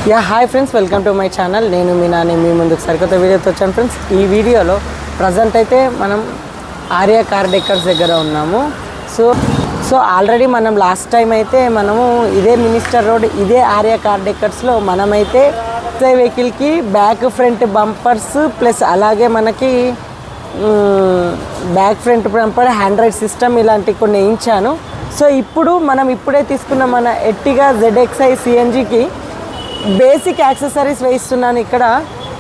Hi friends, welcome to my channel. నేను మీ ముందుకు సరికొత్త వీడియోతో వచ్చాను ఫ్రెండ్స్. ఈ వీడియోలో ప్రజెంట్ అయితే మనం ఆర్య కార్ డెకర్స్ దగ్గర ఉన్నాము. సో ఆల్రెడీ మనం లాస్ట్ టైం అయితే మనము ఇదే మినిస్టర్ రోడ్, ఇదే ఆర్య కార్ డెకర్స్లో మనమైతే వెహికల్కి బ్యాక్ ఫ్రంట్ బంపర్స్ ప్లస్ అలాగే మనకి back front bumper hand ride system ఇలాంటి కొన్ని వేయించాను. సో ఇప్పుడు మనం ఇప్పుడే తీసుకున్న మన ఎర్టిగా ZXi CNGకి బేసిక్ యాక్సెసరీస్ వేయిస్తున్నాను. ఇక్కడ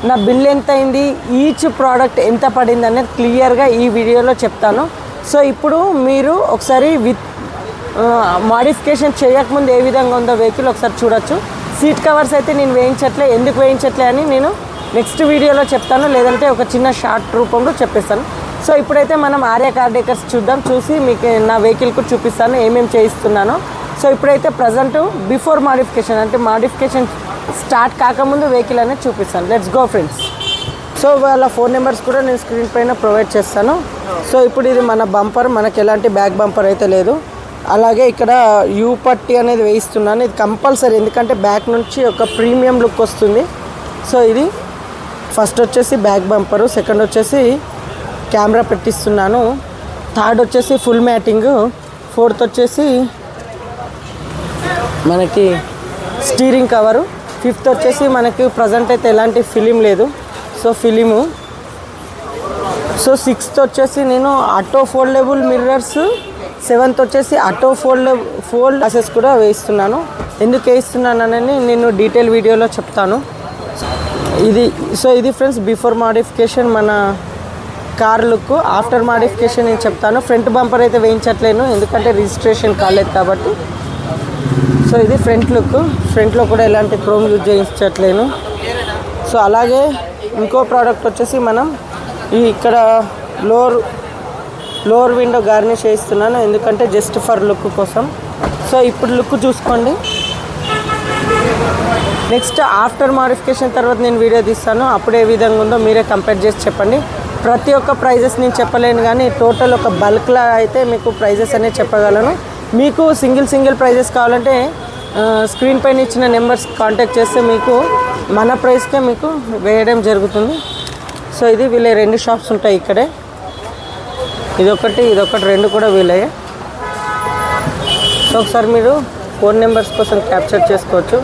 నా బిల్ ఎంత అయింది, ఈచ్ ప్రోడక్ట్ ఎంత పడింది అనేది క్లియర్గా ఈ వీడియోలో చెప్తాను. సో ఇప్పుడు మీరు ఒకసారి మాడిఫికేషన్ చేయకముందు ఏ విధంగా ఉందో వెహికల్ ఒకసారి చూడొచ్చు. సీట్ కవర్స్ అయితే నేను వేయించట్లే, ఎందుకు వేయించట్లే అని నేను నెక్స్ట్ వీడియోలో చెప్తాను, లేదంటే ఒక చిన్న షార్ట్ రూపంలో చెప్పేస్తాను. సో ఇప్పుడైతే మనం ఆర్య కార్ డెకర్స్ చూద్దాం, చూసి మీకు నా వెహికల్కు చూపిస్తాను ఏమేమి చేయిస్తున్నానో. సో ఇప్పుడైతే ప్రజెంట్ బిఫోర్ మాడిఫికేషన్ అంటే మాడిఫికేషన్ స్టార్ట్ కాకముందు వెహికల్ అనేది చూపిస్తాను. Let's go friends. సో వాళ్ళ ఫోన్ నెంబర్స్ కూడా నేను స్క్రీన్ పైన ప్రొవైడ్ చేస్తాను. సో ఇప్పుడు ఇది మన బంపర్, మనకి ఎలాంటి బ్యాక్ బంపర్ అయితే లేదు. అలాగే ఇక్కడ యూ పట్టి అనేది వేయిస్తున్నాను. ఇది కంపల్సరీ, ఎందుకంటే బ్యాక్ నుంచి ఒక ప్రీమియం లుక్ వస్తుంది. సో ఇది ఫస్ట్ వచ్చేసి బ్యాక్ బంపరు, సెకండ్ వచ్చేసి కెమెరా పెట్టిస్తున్నాను, థర్డ్ వచ్చేసి ఫుల్ మ్యాటింగ్, ఫోర్త్ వచ్చేసి మనకి స్టీరింగ్ కవరు, ఫిఫ్త్ వచ్చేసి మనకి ప్రజెంట్ అయితే ఎలాంటి ఫిలిం లేదు, సో ఫిలిము. సో సిక్స్త్ వచ్చేసి నేను ఆటో ఫోల్డబుల్ మిర్రర్స్, సెవెంత్ వచ్చేసి ఆటో ఫోల్డ్ గ్లాసెస్ కూడా వేయిస్తున్నాను. ఎందుకు వేయిస్తున్నాను అనేది నేను డీటెయిల్ వీడియోలో చెప్తాను. ఇది ఫ్రెండ్స్ బిఫోర్ మాడిఫికేషన్ మన కార్ లుక్. ఆఫ్టర్ మాడిఫికేషన్ నేను చెప్తాను. ఫ్రంట్ బంపర్ అయితే వేయించట్లేను, ఎందుకంటే రిజిస్ట్రేషన్ కాలేదు కాబట్టి. సో ఇది ఫ్రంట్ లుక్, ఫ్రంట్లో కూడా ఎలాంటి క్రోమ్ యూజ్ చేయించట్లేను. సో అలాగే ఇంకో ప్రోడక్ట్ వచ్చేసి మనం ఇక్కడ లోవర్ విండో గార్నిష్ చేయిస్తున్నాను, ఎందుకంటే జస్ట్ ఫర్ లుక్ కోసం. సో ఇప్పుడు లుక్ చూసుకోండి. నెక్స్ట్ ఆఫ్టర్ మాడిఫికేషన్ తర్వాత నేను వీడియో తీస్తాను, అప్పుడు ఏ విధంగా ఉందో మీరే కంపేర్ చేసి చెప్పండి. ప్రతి ఒక్క ప్రైజెస్ నేను చెప్పలేను, కానీ టోటల్ ఒక బల్క్లా అయితే మీకు ప్రైజెస్ అనేది చెప్పగలను. మీకు సింగిల్ ప్రైజెస్ కావాలంటే స్క్రీన్ పైన ఇచ్చిన నెంబర్స్ కాంటాక్ట్ చేస్తే మీకు మన ప్రైస్కే మీకు వేయడం జరుగుతుంది. సో ఇది వీళ్ళ రెండు షాప్స్ ఉంటాయి ఇక్కడే, ఇదొకటి రెండు కూడా వీళ్ళయ్యే. సో ఒకసారి మీరు ఫోన్ నెంబర్స్ కోసం క్యాప్చర్ చేసుకోవచ్చు.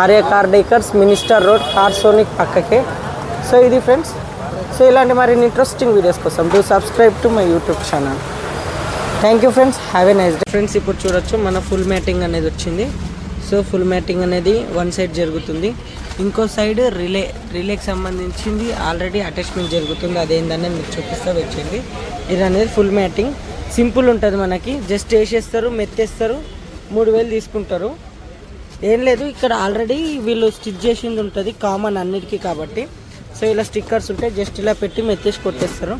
Arya car decors, minister road, car sonic పక్కకే. సో ఇది ఫ్రెండ్స్. సో ఇలాంటి మరిన్ని ఇంట్రెస్టింగ్ వీడియోస్ కోసం do subscribe to my YouTube channel. Thank you friends, have a nice day. Friends ఇప్పుడు చూడొచ్చు మన ఫుల్ మ్యాటింగ్ అనేది వచ్చింది. సో ఫుల్ మ్యాటింగ్ అనేది వన్ సైడ్ జరుగుతుంది, ఇంకో సైడ్ రిలేకి సంబంధించింది ఆల్రెడీ అటాచ్మెంట్ జరుగుతుంది. అదేంటనేది మీకు చూపిస్తా వచ్చింది. ఇది అనేది ఫుల్ మ్యాటింగ్ సింపుల్ ఉంటుంది, మనకి జస్ట్ వేసేస్తారు, మెత్తేస్తారు, 3000 తీసుకుంటారు. ఏం లేదు, ఇక్కడ ఆల్రెడీ వీళ్ళు స్టిచ్ చేసింది ఉంటుంది కామన్ అన్నిటికీ కాబట్టి. సో ఇలా స్టిక్కర్స్ ఉంటాయి, జస్ట్ ఇలా పెట్టి మెత్తేసి కొట్టేస్తారు.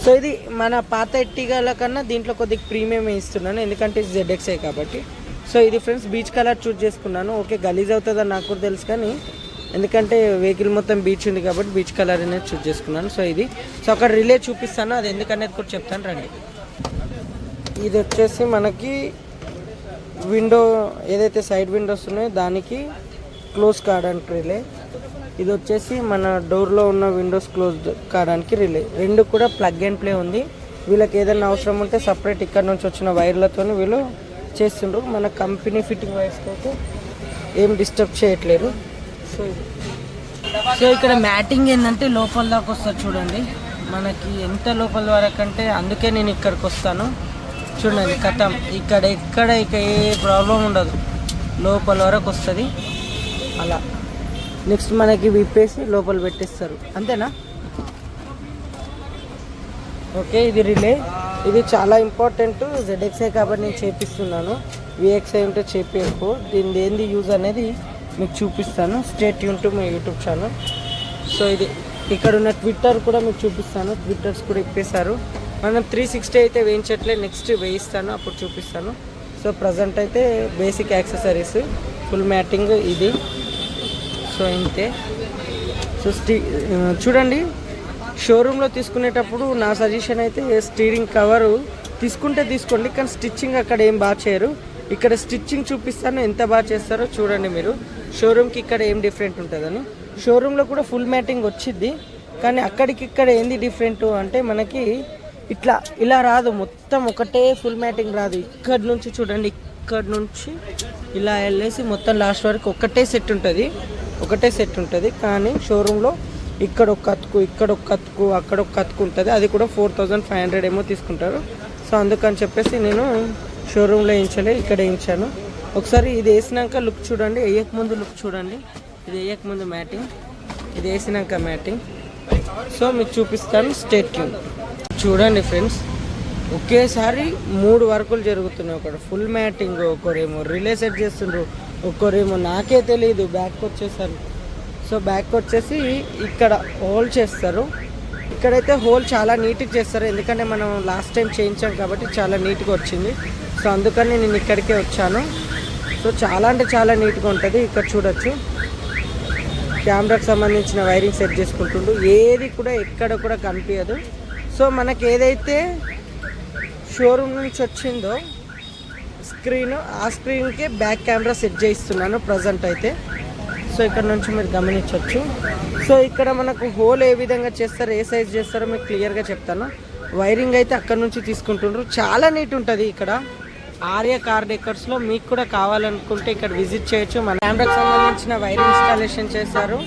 సో ఇది మన పాత ఎర్టిగాల కన్నా దీంట్లో కొద్దిగా ప్రీమియం ఇస్తున్నాను, ఎందుకంటే ఇది ZXi కాబట్టి. సో ఇది ఫ్రెండ్స్ బీచ్ కలర్ చూస్ చేసుకున్నాను. ఓకే గలీజ్ అవుతుందని నాకు కూడా తెలుసు, కానీ ఎందుకంటే వెహికల్ మొత్తం బీచ్ ఉంది కాబట్టి బీచ్ కలర్ అనేది చూస్ చేసుకున్నాను. సో ఇది అక్కడ రిలే చూపిస్తాను, అది ఎందుకనేది కూడా చెప్తాను రండి. ఇది వచ్చేసి మనకి విండో ఏదైతే సైడ్ విండోస్ ఉన్నాయో దానికి క్లోజ్ కావడానికి రిలే. ఇది వచ్చేసి మన డోర్లో ఉన్న విండోస్ క్లోజ్ కావడానికి రిలే. రెండు కూడా ప్లగ్ అండ్ ప్లే ఉంది. వీళ్ళకి ఏదైనా అవసరం ఉంటే సపరేట్ ఇక్కడ నుంచి వచ్చిన వైర్లతో వీళ్ళు చేస్తుండ్రు. మన కంపెనీ ఫిట్టింగ్ వైర్స్కి అయితే ఏం డిస్టర్బ్ చేయట్లేరు. సో ఇక్కడ మ్యాటింగ్ ఏంటంటే లోపల దాకా వస్తుంది చూడండి, మనకి ఎంత లోపల వరకు అంటే అందుకే నేను ఇక్కడికి వస్తాను. చూడండి కథం ఇక్కడ ఇక ఏ ప్రాబ్లం ఉండదు, లోపల వరకు వస్తుంది అలా. నెక్స్ట్ మనకి విప్పేసి లోపల పెట్టేస్తారు, అంతేనా? ఓకే ఇది రిలే, ఇది చాలా ఇంపార్టెంట్. ZXi కాబట్టి నేను చేపిస్తున్నాను, VXi ఉంటే చేపించకు. దీని ఏంది యూజ్ అనేది మీకు చూపిస్తాను. Stay tune to my YouTube channel. So ఇది ఇక్కడ ఉన్న ట్విట్టర్ కూడా మీకు చూపిస్తాను, ట్విట్టర్స్ కూడా ఇప్పేశారు. మనం 360 అయితే వేయించట్లే, నెక్స్ట్ వేయిస్తాను అప్పుడు చూపిస్తాను. సో ప్రజెంట్ అయితే బేసిక్ యాక్సెసరీస్ ఫుల్ మ్యాటింగ్ ఇది. సో ఇంతే. సో చూడండి, షోరూంలో తీసుకునేటప్పుడు నా సజెషన్ అయితే స్టీరింగ్ కవరు తీసుకోండి, కానీ స్టిచ్చింగ్ అక్కడ ఏం బాగా చేయరు. ఇక్కడ స్టిచ్చింగ్ చూపిస్తాను, ఎంత బాగా చేస్తారో చూడండి మీరు. షోరూమ్కి ఇక్కడ ఏం డిఫరెంట్ ఉంటుందని. షోరూంలో కూడా ఫుల్ మ్యాటింగ్ వచ్చింది, కానీ అక్కడికి ఇక్కడ ఏంది డిఫరెంట్ అంటే మనకి ఇట్లా ఇలా రాదు, మొత్తం ఒకటే ఫుల్ మ్యాటింగ్ రాదు. ఇక్కడ నుంచి చూడండి, ఇక్కడ నుంచి ఇలా వెళ్ళేసి మొత్తం లాస్ట్ వరకు ఒకటే సెట్ ఉంటుంది. కానీ షోరూంలో ఇక్కడ ఒక కతుకు, ఇక్కడ ఒక కతుకు, అక్కడ ఒక కతుకు ఉంటుంది. అది కూడా 4500 ఏమో తీసుకుంటారు. సో అందుకని చెప్పేసి నేను షోరూంలో వేయించలే, ఇక్కడ వేయించాను. ఒకసారి ఇది వేసినాక లుక్ చూడండి, వేయకముందు లుక్ చూడండి. ఇది వేయకముందు మ్యాటింగ్, ఇది వేసినాక మ్యాటింగ్. సో మీకు చూపిస్తాను, స్టే ట్యూన్. చూడండి ఫ్రెండ్స్, ఒకేసారి 3 వర్కులు జరుగుతున్నాయి. ఒకటి ఫుల్ మ్యాటింగ్, ఒకరేమో రిలే సెట్ చేస్తుండ్రు, ఒకరేమో నాకే తెలియదు బ్యాక్ వచ్చేసారు. సో బ్యాక్ వచ్చేసి ఇక్కడ హోల్ చేస్తారు. ఇక్కడైతే హోల్ చాలా నీట్గా చేస్తారు, ఎందుకంటే మనం లాస్ట్ టైం చేయించాం కాబట్టి చాలా నీట్గా వచ్చింది. సో అందుకని నేను ఇక్కడికే వచ్చాను. సో చాలా అంటే చాలా నీట్గా ఉంటుంది. ఇక్కడ చూడొచ్చు, కెమెరాకి సంబంధించిన వైరింగ్ సెట్ చేసుకుంటుండు, ఏది కూడా ఎక్కడ కూడా కనిపించదు. సో మనకి ఏదైతే షోరూమ్ నుంచి వచ్చిందో స్క్రీన్, ఆ స్క్రీన్కి బ్యాక్ కెమెరా సెట్ చేయిస్తున్నాను ప్రజెంట్ అయితే. సో ఇక్కడ నుంచి మీరు గమనించవచ్చు. సో ఇక్కడ మనకు హోల్ ఏ విధంగా చేస్తారో, ఏ సైజ్ చేస్తారో మీకు క్లియర్గా చెప్తాను. వైరింగ్ అయితే అక్కడ నుంచి తీసుకుంటుండ్రు, చాలా నీట్ ఉంటుంది. ఇక్కడ ఆర్య కార్ డెకర్స్లో మీకు కూడా కావాలనుకుంటే ఇక్కడ విజిట్ చేయొచ్చు. మన కెమెరాకి సంబంధించిన వైరింగ్ ఇన్స్టాలేషన్ చేశారు.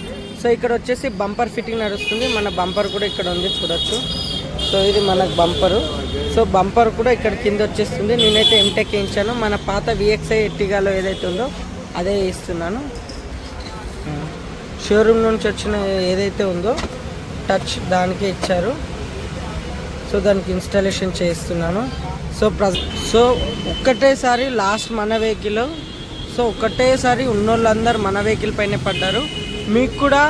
సో ఇక్కడ వచ్చేసి బంపర్ ఫిట్టింగ్ నడుస్తుంది. మన బంపర్ కూడా ఇక్కడ ఉంది, చూడొచ్చు. సో ఇది మనకు బంపరు. సో బంపర్ కూడా ఇక్కడ కింద వచ్చేస్తుంది. నేనైతే ఎంటెక్ వేయించాను, మన పాత VXI ఎట్టిగాలో ఏదైతే ఉందో అదే వేస్తున్నాను. షోరూమ్ నుంచి వచ్చిన ఏదైతే ఉందో టచ్ దానికే ఇచ్చారు. సో దానికి ఇన్స్టాలేషన్ చేస్తున్నాను. సో ఒక్కటేసారి లాస్ట్ మన వెహికల్, సో ఒక్కటేసారి ఉన్నోళ్ళందరూ మన వెహికల్ పైన పడ్డారు. మీకు కూడా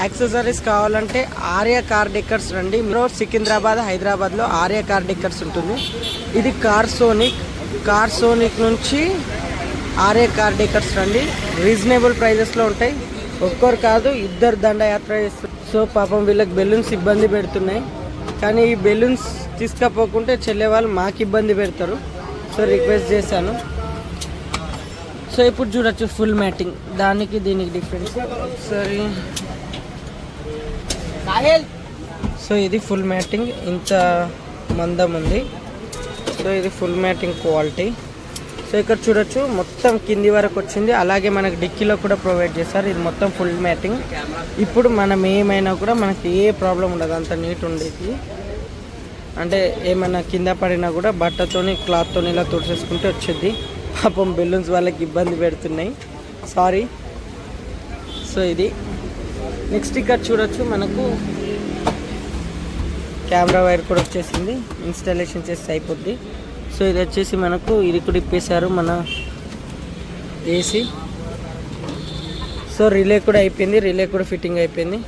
యాక్సెసరీస్ కావాలంటే ఆర్య కార్ డెకర్స్ రండి. మీరు సికింద్రాబాద్, హైదరాబాద్లో ఆర్య కార్ డెకర్స్ ఉంటుంది. ఇది కార్ సోనిక్ నుంచి ఆర్య కార్ డెకర్స్ రండి. రీజనబుల్ ప్రైజెస్లో ఉంటాయి. ఒక్కరు కాదు, 2 దండయాత్ర చేస్తారు. సో పాపం వీళ్ళకి బెలూన్స్ ఇబ్బంది పెడుతున్నాయి, కానీ ఈ బెలూన్స్ తీసుకపోకుంటే చెల్లె వాళ్ళు మాకు ఇబ్బంది పెడతారు. సో రిక్వెస్ట్ చేశాను. సో ఇప్పుడు చూడొచ్చు ఫుల్ మ్యాటింగ్, దానికి దీనికి డిఫరెన్స్ సరే. సో ఇది ఫుల్ మ్యాటింగ్, ఇంత మందం ఉంది. సో ఇది ఫుల్ మ్యాటింగ్ క్వాలిటీ. సో ఇక్కడ చూడొచ్చు మొత్తం కింది వరకు వచ్చింది. అలాగే మనకు డిక్కీలో కూడా ప్రొవైడ్ చేస్తారు. ఇది మొత్తం ఫుల్ మ్యాటింగ్. ఇప్పుడు మనం ఏమైనా కూడా మనకి ఏ ప్రాబ్లం ఉండదు, అంత నీట్ ఉండేది. అంటే ఏమైనా కింద పడినా కూడా బట్టతోని క్లాత్తోని ఇలా తుడిసేసుకుంటే వచ్చేది. పాపం బెలూన్స్ వాళ్ళకి ఇబ్బంది పెడుతున్నాయి, సారీ. సో ఇది నెక్స్ట్ ఇక్కడ చూడొచ్చు, మనకు కెమెరా వైర్ కూడా వచ్చేసింది, ఇన్స్టాలేషన్ చేస్తే అయిపోద్ది. సో ఇది వచ్చేసి మనకు ఇది కూడా ఇప్పేశారు మన ఏసీ. సో రిలే కూడా అయిపోయింది, రిలే కూడా ఫిట్టింగ్ అయిపోయింది.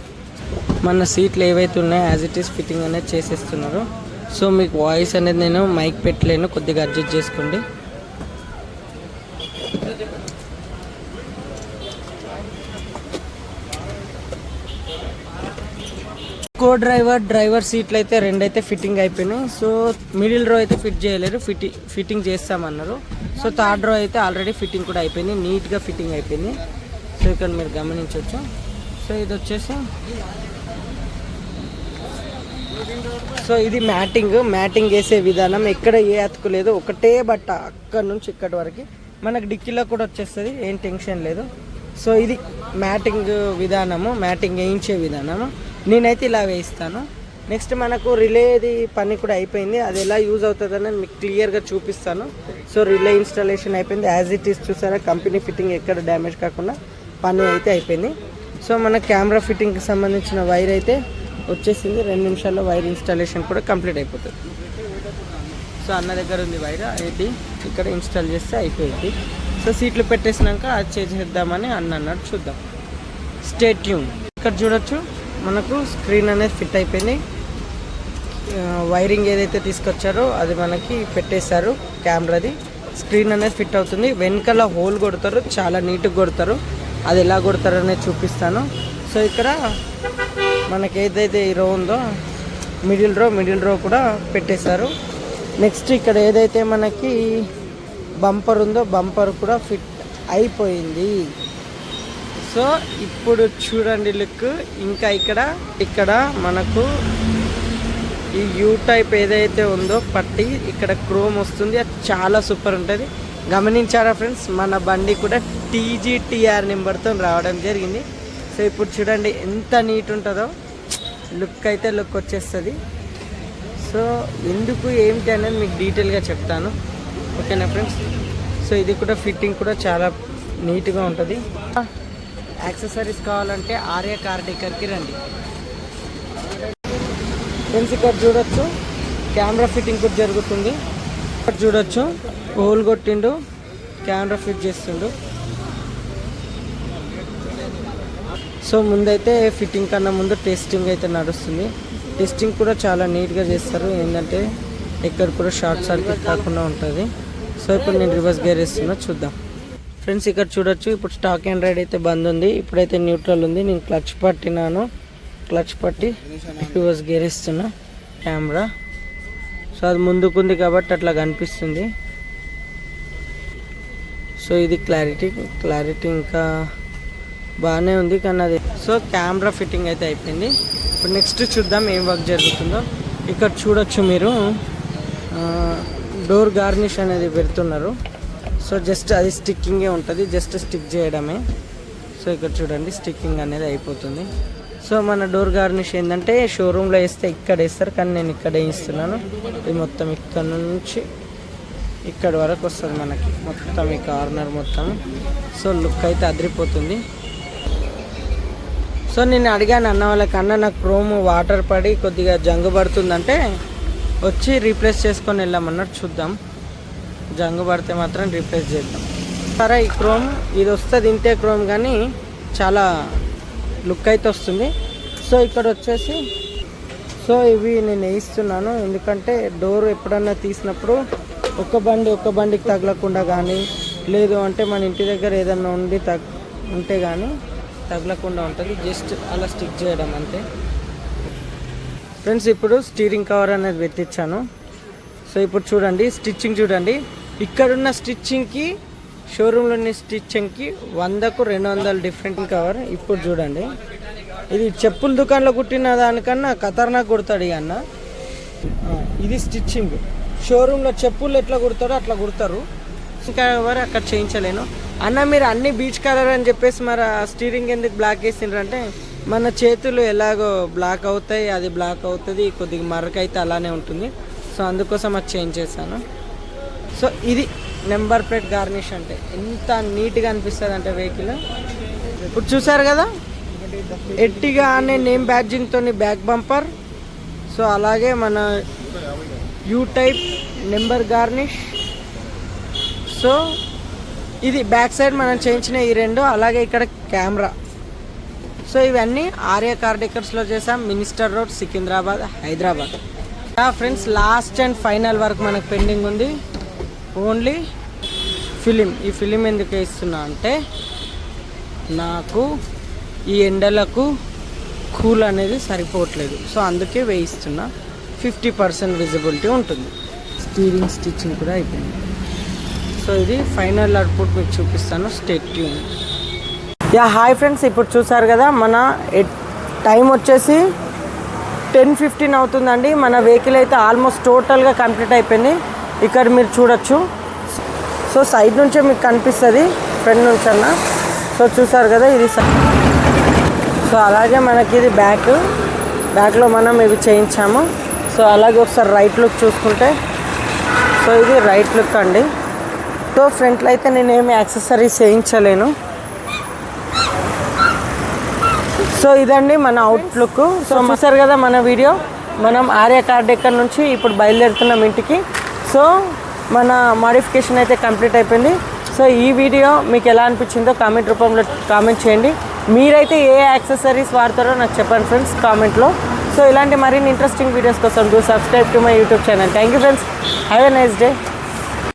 మన సీట్లు ఏవైతే ఉన్నాయో యాజ్ ఇట్ ఈస్ ఫిట్టింగ్ అనేది చేసేస్తున్నారు. సో మీకు వాయిస్ అనేది నేను మైక్ పెట్టలేను, కొద్దిగా అడ్జస్ట్ చేసుకోండి. కో డ్రైవర్ సీట్లు అయితే 2 అయితే ఫిట్టింగ్ అయిపోయినాయి. సో మిడిల్ రో అయితే ఫిట్ చేయలేరు, ఫిట్టింగ్ చేస్తామన్నారు. సో థర్డ్ రో అయితే ఆల్రెడీ ఫిట్టింగ్ కూడా అయిపోయింది, నీట్గా ఫిట్టింగ్ అయిపోయింది. సో ఇక్కడ మీరు గమనించవచ్చు. సో ఇది వచ్చేసి సో ఇది మ్యాటింగ్ వేసే విధానం. ఎక్కడ ఏ అతుకులేదు, ఒకటే బట్ట అక్కడ నుంచి ఇక్కడి వరకు. మనకు డిక్కీలో కూడా వచ్చేస్తుంది, ఏం టెన్షన్ లేదు. సో ఇది మ్యాటింగ్ విధానము, మ్యాటింగ్ వేయించే విధానము. నేనైతే ఇలా వేయిస్తాను. నెక్స్ట్ మనకు రిలేది పని కూడా అయిపోయింది, అది ఎలా యూజ్ అవుతుందని మీకు క్లియర్గా చూపిస్తాను. సో రిలే ఇన్స్టాలేషన్ అయిపోయింది, యాజ్ ఇట్ ఈస్ చూసారా, కంపెనీ ఫిట్టింగ్ ఎక్కడ డ్యామేజ్ కాకుండా పని అయితే అయిపోయింది. సో మన కెమెరా ఫిట్టింగ్కి సంబంధించిన వైర్ అయితే వచ్చేసింది. 2 నిమిషాల్లో వైర్ ఇన్స్టాలేషన్ కూడా కంప్లీట్ అయిపోతుంది. సో అన్న దగ్గర ఉంది వైర్, అది ఇక్కడ ఇన్స్టాల్ చేస్తే అయిపోయింది. సో సీట్లు పెట్టేసినాక అది చేసేద్దామని అన్నాడు, చూద్దాం. Stay tune. ఇక్కడ చూడొచ్చు మనకు స్క్రీన్ అనేది ఫిట్ అయిపోయింది. వైరింగ్ ఏదైతే తీసుకొచ్చారో అది మనకి పెట్టేశారు, కెమెరాది. స్క్రీన్ అనేది ఫిట్ అవుతుంది. వెనకాల హోల్ కొడతారు, చాలా నీట్గా కొడతారు. అది ఎలా కొడతారు అనేది చూపిస్తాను. సో ఇక్కడ మనకి ఏదైతే ఈ రో ఉందో మిడిల్ రో కూడా పెట్టేశారు. నెక్స్ట్ ఇక్కడ ఏదైతే మనకి బంపర్ ఉందో బంపర్ కూడా ఫిట్ అయిపోయింది. సో ఇప్పుడు చూడండి లుక్. ఇంకా ఇక్కడ మనకు ఈ యూ టైప్ ఏదైతే ఉందో పట్టి ఇక్కడ క్రోమ్ వస్తుంది, అది చాలా సూపర్ ఉంటుంది. గమనించారా ఫ్రెండ్స్, మన బండి కూడా TGTR నెంబర్తో రావడం జరిగింది. సో ఇప్పుడు చూడండి ఎంత నీట్ ఉంటుందో, లుక్ అయితే లుక్ వచ్చేస్తుంది. సో ఎందుకు ఏమిటి అనేది మీకు డీటెయిల్గా చెప్తాను, ఓకేనా ఫ్రెండ్స్. సో ఇది కూడా ఫిట్టింగ్ కూడా చాలా నీట్గా ఉంటుంది. యాక్సెసరీస్ కావాలంటే ఆర్య కార్ డెకర్కి రండి ఫ్రెండ్స్. ఇక్కడ చూడొచ్చు కెమెరా ఫిట్టింగ్ కూడా జరుగుతుంది. ఇక్కడ చూడొచ్చు హోల్ కొట్టిండు, కెమెరా ఫిట్ చేస్తుండు. సో ముందైతే ఫిట్టింగ్ కన్నా ముందు టెస్టింగ్ అయితే నడుస్తుంది. టెస్టింగ్ కూడా చాలా నీట్గా చేస్తారు, ఏంటంటే ఎక్కడ కూడా షార్ట్ సర్క్యూట్ కాకుండా ఉంటుంది. సో ఇప్పుడు నేను రివర్స్ గేర్ వేస్తున్నా, చూద్దాం ఫ్రెండ్స్. ఇక్కడ చూడొచ్చు ఇప్పుడు స్టాక్ అండ్ రైడ్ అయితే బంద్ ఉంది, ఇప్పుడైతే న్యూట్రల్ ఉంది. నేను క్లచ్ పట్టినాను, క్లచ్ పట్టి రివర్స్ గేర్ ఇస్తున్నా కెమెరా. సో అది ముందుకుంది కాబట్టి అట్లా కనిపిస్తుంది. సో ఇది క్లారిటీ ఇంకా బాగానే ఉంది కానీ అది. సో కెమెరా ఫిట్టింగ్ అయితే అయిపోయింది. ఇప్పుడు నెక్స్ట్ చూద్దాం ఏం వర్క్ జరుగుతుందో. ఇక్కడ చూడొచ్చు మీరు డోర్ గార్నిష్ అనేది పెడుతున్నారు. సో జస్ట్ అది స్టిక్కింగే ఉంటుంది, జస్ట్ స్టిక్ చేయడమే. సో ఇక్కడ చూడండి స్టిక్కింగ్ అనేది అయిపోతుంది. సో మన డోర్ గార్నిష్ ఏంటంటే షోరూంలో వేస్తే ఇక్కడ వేస్తారు, కానీ నేను ఇక్కడ వేయిస్తున్నాను. ఇది మొత్తం ఇక్కడ నుంచి ఇక్కడ వరకు వస్తుంది మనకి, మొత్తం ఈ కార్నర్ మొత్తం. సో లుక్ అయితే అదిరిపోతుంది. సో నేను అడిగాను అన్న వాళ్ళకన్నా, నాకు క్రోమ్ వాటర్ పడి కొద్దిగా జంగు పడుతుందంటే వచ్చి రీప్లేస్ చేసుకొని వెళ్ళామన్నట్టు. చూద్దాం, జంగు పడితే మాత్రం రీప్లేస్ చేద్దాం. సరే ఈ క్రోమ్ ఇది వస్తుంది ఇంతే క్రోమ్, కానీ చాలా లుక్ అయితే వస్తుంది. సో ఇక్కడ వచ్చేసి సో ఇవి నేను వేయిస్తున్నాను, ఎందుకంటే డోర్ ఎప్పుడన్నా తీసినప్పుడు ఒక బండికి తగలకుండా కానీ, లేదు అంటే మన ఇంటి దగ్గర ఏదన్నా ఉంటే కానీ తగలకుండా ఉంటుంది. జస్ట్ అలా స్టిక్ చేయడం అంతే ఫ్రెండ్స్. ఇప్పుడు స్టీరింగ్ కవర్ అనేది పెట్టించాను. సో ఇప్పుడు చూడండి స్టిచ్చింగ్ చూడండి, ఇక్కడున్న స్టిచ్చింగ్కి షోరూంలోని స్టిచ్చింగ్కి 100కు 200 డిఫరెంట్ కవర్. ఇప్పుడు చూడండి ఇది చెప్పుల దుకాణంలో కుట్టిన దానికన్నా ఖతర్నాక్ కుడతాడు ఇక అన్న. ఇది స్టిచ్చింగ్, షోరూంలో చెప్పులు ఎట్లా కుడతారో అట్లా కుడతారు. ఇంకా ఎవరు అక్కడ చేయించలేను అన్న. మీరు అన్ని బీచ్ కలర్ అని చెప్పేసి మరి స్టీరింగ్ ఎందుకు బ్లాక్ వేసిండ్రు అంటే, మన చేతులు ఎలాగో బ్లాక్ అవుతాయి, అది బ్లాక్ అవుతుంది, కొద్దిగా మరకైతే అలానే ఉంటుంది. సో అందుకోసం అది చేంజ్ చేశాను. సో ఇది నెంబర్ ప్లేట్ గార్నిష్ అంటే ఎంత నీట్గా అనిపిస్తుంది అంటే వెహికల్. ఇప్పుడు చూసారు కదా ఎట్టిగా అనే నేమ్ బ్యాడ్జింగ్తో బ్యాక్ బంపర్. సో అలాగే మన you type number garnish. So ఇది బ్యాక్ సైడ్ మనం చేయించిన ఈ రెండు, అలాగే ఇక్కడ కెమెరా. సో ఇవన్నీ ఆర్య కార్ డెకర్స్లో చేసాం, minister road, Secunderabad, Hyderabad. Friends last and final work మనకు పెండింగ్ ఉంది, ఓన్లీ ఫిలిం. ఈ ఫిలిం ఎందుకు వేస్తున్నా అంటే, నాకు ఈ ఎండలకు కూల్ అనేది సరిపోవట్లేదు. సో అందుకే వేయిస్తున్నా, 50% విజిబిలిటీ ఉంటుంది. స్టీరింగ్ స్టిచ్చింగ్ కూడా అయిపోయింది. సో ఇది ఫైనల్ అవుట్పుట్ మీకు చూపిస్తాను, స్టే ట్యూన్. హాయ్ ఫ్రెండ్స్, ఇప్పుడు చూసారు కదా మన టైం వచ్చేసి 10:15 అవుతుందండి. మన వెహికల్ అయితే ఆల్మోస్ట్ టోటల్గా కంప్లీట్ అయిపోయింది. ఇక్కడ మీరు చూడొచ్చు. సో సైడ్ నుంచే మీకు కనిపిస్తుంది, ఫ్రంట్ నుంచి అన్న. సో చూసారు కదా ఇది. సో అలాగే మనకి ఇది బ్యాక్లో మనం ఇవి చేయించాము. సో అలాగే ఒకసారి రైట్ లుక్ చూసుకుంటే, సో ఇది రైట్ లుక్ అండి. సో ఫ్రంట్లో అయితే నేనేమి యాక్సెసరీస్ చేయించలేను. సో ఇదండి మన అవుట్లుక్. సో చూసారు కదా మన వీడియో. మనం ఆర్య కార్ డెకర్ నుంచి ఇప్పుడు బయలుదేరుతున్నాం ఇంటికి. సో మన మాడిఫికేషన్ అయితే కంప్లీట్ అయిపోయింది. సో ఈ వీడియో మీకు ఎలా అనిపించిందో కామెంట్ రూపంలో కామెంట్ చేయండి. మీరైతే ఏ యాక్సెసరీస్ వాడతారో నాకు చెప్పండి ఫ్రెండ్స్ కామెంట్లో. సో ఇలాంటి మరిన్ని ఇంట్రెస్టింగ్ వీడియోస్ కోసం do subscribe to my YouTube channel. Thank you friends, have a nice day.